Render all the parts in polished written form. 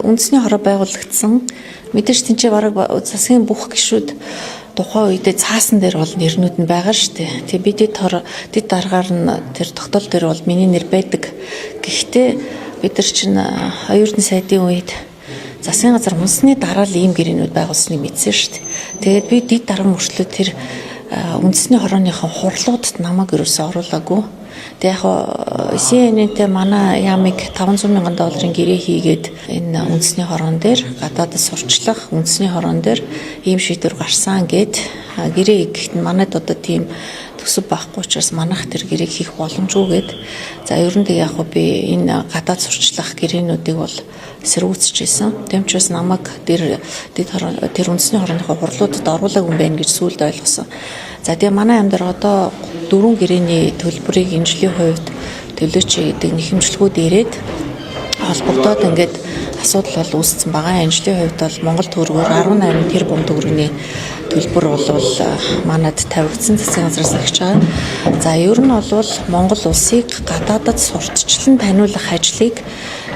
үндэсний хороо байгуулагдсан. Мэдээж тэнцээ бараг засгийн бүх гишүүд тухайн үедээ цаасан дээр бол нэрнүүд нь байгаа шүү дээ. Тэгээ бид дэд дараагаар нь тэр тогтоол дээр бол миний нэр байдаг. Гэхдээ бид нар чинь оюутны сайдын үед засгийн газар үндэсний дараа л ийм гэрээнүүд байгуулсныг мэдсэн шүү дээ. Тэгээд би дэд дараа мөрчлөө тэр үндэсний хорооныхон хурлуудад намайг ерөөсөө оруулаагүй. Тэгээ яг CNN-тэй манай ямиг $500,000 гэрээ хийгээд энэ үндэсний хороон дээр гадаадд сурчлах үндэсний хороон дээр ийм шийдвэр гарсан гэд гэрээ хийхэд манайд одоо тийм төсөв байхгүй учраас манайх тэр гэрээг хийх боломжгүй гэд. За ер нь яг би энэ гадаад сурчлах гэрээнүүдийг бол сэргүүцчихсэн. Тэм учраас намайг тэр үндэсний хорооныхоо хурлуудад оруулаагүй юм байна гэж сүүлд ойлгосон. За тэгээ манай амьдар одоо 4 гэрээний төлбөрийг энэ жилийн хувьд төлөөч гэдэг нэхэмжлэгүүд ирээд холбогдоод ингээд асуудал бол үүссэн байгаа. Энэ жилийн хувьд бол Монгол төгрөгөөр 18 тэрбум төгрөгийн төлбөр бол манад тавигдсан засгийн газраас агч байгаа. За ер нь бол Монгол улсыг гадаадад сурталчлан таниулах ажлыг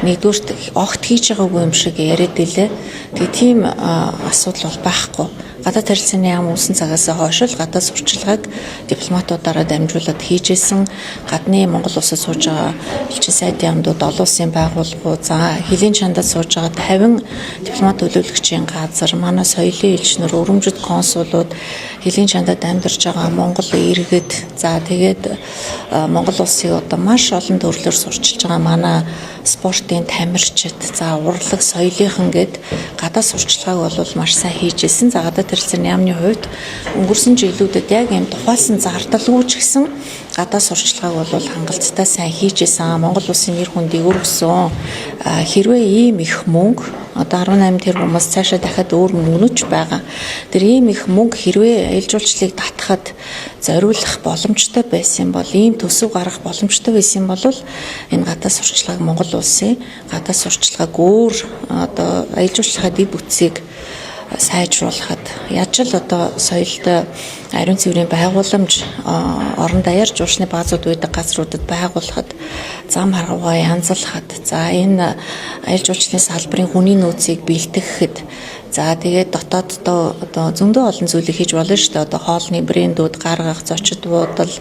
нэгдүгürt огт хийж байгаагүй юм шиг яриад илээ. Тэгээ тийм асуудал бол байхгүй. Гадаад харилцааны яам үүсэн цагаас хойш л гадаад сурчлагыг дипломатуудаараа дамжуулаад хийжсэн. Гадны Монгол улсад сууж байгаа элчин сайдын яамдууд олон улсын байгууллагууд за хэлийн чандад сууж байгаа 50 дипломат төлөөлөгчийн газар манай соёлын элчнэр өрөмжид консулууд хэлийн чандад амьдарч байгаа Монгол иргэд за тэгээд Монгол улсыг одоо маш олон төрлөөр сурчилж байгаа манай спортын тамирчид за урлаг соёлынхан гэд гадаад сурчлагыг бол маш сайн хийжсэн. За гадаад харилцааны яамны хувьд өнгөрсөн жилүүдэд яг юм тухайлсан зардалгүй ч гэсэн гадаад сурчлагыг бол хангалттай сайн хийжсэн. Монгол улсын нэр хүндийг өргөсөн. Хэрвээ ийм их мөнгө одоо 18 тэрбумаас цаашаа дахиад өөр мөнгөч байгаа. Тэр ийм их мөнгө хэрвээ аялал жуулчлалыг татахад зориулах боломжтой байсан бол ийм төсөв гаргах боломжтой байсан бол энэ гадаад сурчлагыг Монгол улсын гадаад сурчлагыг өөр одоо аялал жуулчлалын дэд бүтцийг сайжруулахад яаж л одоо соёлтой ариун цэврийн байгууламж орон даяар жуушны баазууд байдаг газруудад байгуулахад зам харгуугаа янзлахад за энэ аялал жуулчлалын салбарын хүний нөөцийг бэлтгэхэд за тэгээд дотооддоо одоо зөндөө олон зүйлийг хийж болно шүү дээ. Одоо хоолны брэндүүд гаргах, зочид буудал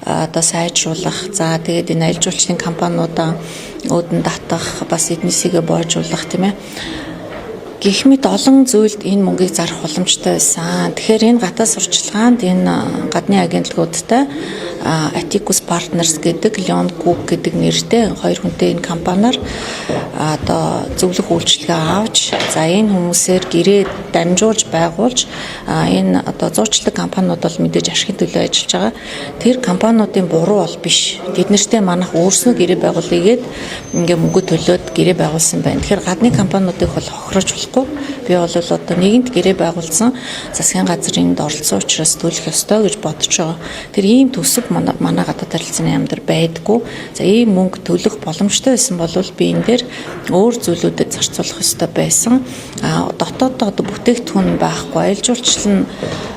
одоо сайжруулах. За тэгээд энэ аялал жуулчлалын компаниудаа өөдөн татах, бас эднийсгээ боожуулах тийм ээ. Гэх мэт олон зүйлд энэ мөнгийг зарах боломжтой байсан. Тэгэхээр энэ гадаад сурчлагаанд энэ гадны агентлагуудтай Atticus Partners гэдэг Leon Cook гэдэг нэртэй хоёр хүнтэй энэ компаниар одоо зөвлөх үйлчилгээ авч за энэ хүмүүсээр гэрээ дамжуулж байгуулж энэ одоо зуучлаг компаниуд бол мэдээж ашигын төлөө ажиллаж байгаа. Тэр компаниудын буруу бол биш. Тэд нартэй манайх өөрснөө гэрээ байгуулъя гээд ингээ мөнгө төлөөд гэрээ байгуулсан байна. Тэгэхээр гадны компаниудыг бол хохирож болохгүй. Би бол одоо нэгэнт гэрээ байгуулсан засгийн газрын оролцсон учраас төлөх ёстой гэж бодож байгаа. Тэр ийм төсөв манай гадаад харилцааны яамдар байдгүй. За ийм мөнгө төлөх боломжтой байсан бол би энэ дээр өөр зүйлүүдэд зарцуулах ёстой байсан. Дотооддоо одоо бүтээгдэхүүн байхгүй, аялал жуулчлал нь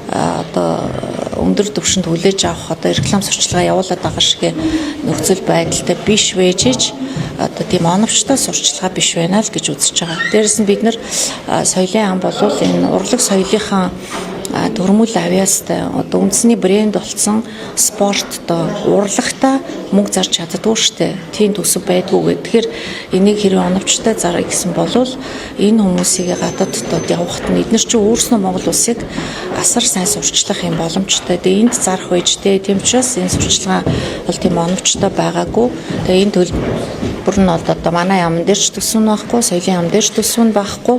одоо өндөр түвшинд хүлээж авах одоо реклам сурчлагаа явуулаад байгаа шиг нөхцөл байдалтай биш вэжж одоо тийм оновчтой сурчлагаа биш байна л гэж үзэж байгаа. Дээрээс нь бид нар соёлын ам болвол энэ урлаг соёлынхаа төрмөл авьяастай одоо үндэсний брэнд болсон спорттой урлагтай мөнгө зарж чаддгүй штэ. Тийм төсөв байдгүй. Тэгэхээр энийг хэрэг оновчтой зарах гэсэн бол энэ хүмүүсийг гадаадд явахт нь эдгээр чинь өөрснөө Монгол улсыг асар сайн сурчлах юм боломжтой. Тэгээ энд зарах үедээ тийм учраас энэ сурчлагаа бол тийм оновчтой байгаагүй. Тэгээ энэ төлбөр нь одоо манай яамн дээр ч төсөв нь байхгүй, соёлын яам дээр ч төсөв нь байхгүй.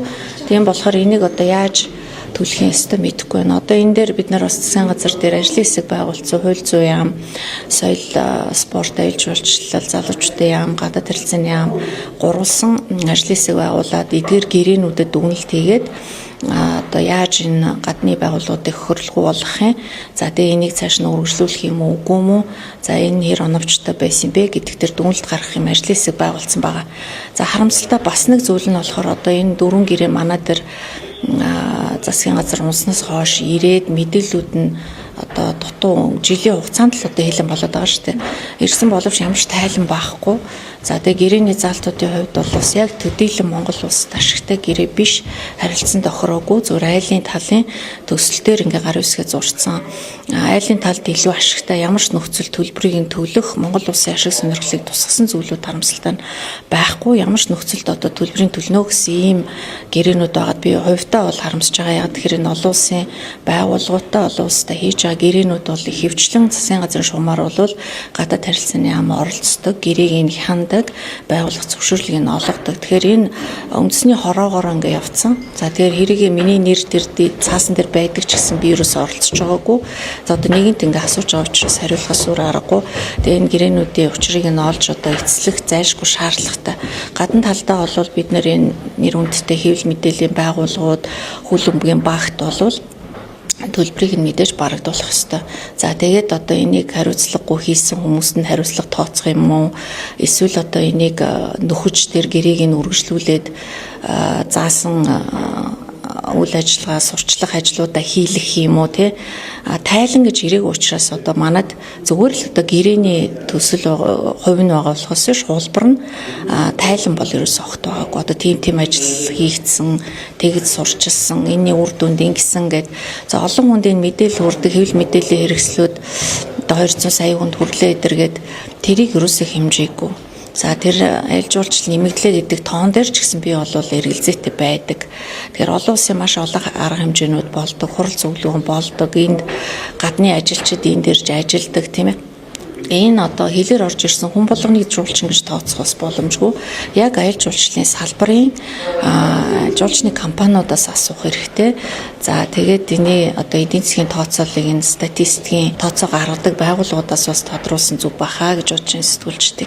Тийм болохоор энийг одоо яаж төлөхийн ёстой мэдэхгүй байна. Одоо энэ дээр бид нар бас засгийн газар дээр ажлын хэсэг байгуулсан хууль зүйн яам, соёл, спорт, аялал жуулчлал, залуучуудын яам, гадаад харилцааны яам гурвалсан ажлын хэсэг байгуулад эдгээр гэрээнүүдэд дүгнэлт хийгээд одоо яаж энэ гадны байгууллагуудыг хөрөлгөө болгох юм. За тэгээ энийг цааш нь үргэлжлүүлэх юм уу, үгүй юм уу? За энэ хэр оновчтой байсан бэ гэдэг дээр дүгнэлт гаргах юм ажлын хэсэг байгуулсан байгаа. За харамсалтай бас нэг зүйл нь болохоор одоо энэ 4 гэрээ манай дээр засгийн газар унснаас хойш ирээд мэдээллүүд нь одоо дутуу жилийн хугацаанд л одоо хэлэн болоод байгаа шүү дээ. Ирсэн боловч ямар ч тайлан байхгүй. За тэгээ гэрээний заалтуудын хувьд бол бас яг төдийлөн Монгол улсад ашигтай гэрээ биш, харилцан тохироогүй, зөв айлын талын төсөлтөөр ингээ гар үсгээ зурцсан. Айлын талд илүү ашигтай ямар ч нөхцөл төлбөрийг төлөх Монгол улсын ашиг сонирхлыг тусгасан зүйлүүд харамсалтай нь байхгүй. Ямар ч нөхцөлд одоо төлбөрийн төлнө гэсэн ийм гэрээнүүд байгаад би хувьдаа бол харамсаж байгаа. Яг тэгэхээр энэ олон улсын байгууллагуудаа олон улстай хийж байгаа гэрээнүүд бол их хөвчлэн засгийн газрын шугамар бол гадаад харилцааны яам оролцдог, гэрээг нь хяндаг, байгууллага зөвшөөрлийг нь олгодог. Тэгэхээр энэ үндэсний хороогоор ингээ явцсан. За тэгэхээр хэрэг миний нэр дээр цаасан дээр байдаг ч гэсэн би ерөөсөөр оролцож байгаагүй. За одоо нэгэнт ингээ асууж байгаа учраас хариулахаас өөр аргагүй. Тэгээ энэ гэрээнүүдийн учрыг нь олж одоо эцэслэх зайлшгүй шаардлагатай. Гадна талдаа бол бид нэр энэ нэр хүндтэй хэвлэл мэдээллийн байгууллагууд, хөл бөмбөгийн багт болвол төлбөрийг нь мэдээж барагдуулах ёстой. За тэгээд одоо энийг хариуцлагагүй хийсэн хүмүүст нь хариуцлага тооцох юм уу? Эсвэл одоо энийг нөхөж тэр гэрээг нь үргэлжлүүлээд заасан үйл ажиллагаа, сурчлах ажлуудаа хийлэх юм уу те? Тайлан гэж ирээг учраас одоо манад зүгээр л одоо гэрээний төсөл хувь нь байгаа болохоос шуулбар нь тайлан бол ерөөсөө огт байгаагүй. Одоо тийм ажил хийгдсэн, тэгэд сурчилсан, энэний үр дүнд ингэсэн гэд за олон хүнд энэ мэдээлэл хүрдэг, хэвлэл мэдээллийн хэрэгслүүд одоо 200 сая хүнд хүрлээ эдэргээд тэрийг ерөөсөө хэмжээгүй. За тэр аялал жуулчлал нэмэгдлээд идэх тоон дээр ч гэсэн би бол эргэлзээтэй байдаг. Тэгэхээр олон улсын маш олон арга хэмжээнүүд болдог, хурал зөвлөгөөн болдог. Энд гадны ажилчид энд ирж ажилдаг тийм ээ. Энэ одоо хэлээр орж ирсэн хүн болгоныг жуулчин гэж тооцох бас боломжгүй. Яг аялал жуулчлалын салбарын жуулчны компаниудаас асуух хэрэгтэй. За тэгээд энэ одоо эдийн засгийн тооцооллыг энэ статистикийн тооцоо гаргадаг байгууллагуудаас бас тодруулсан зүг бахаа гэж бодож сэтгүүлчдийг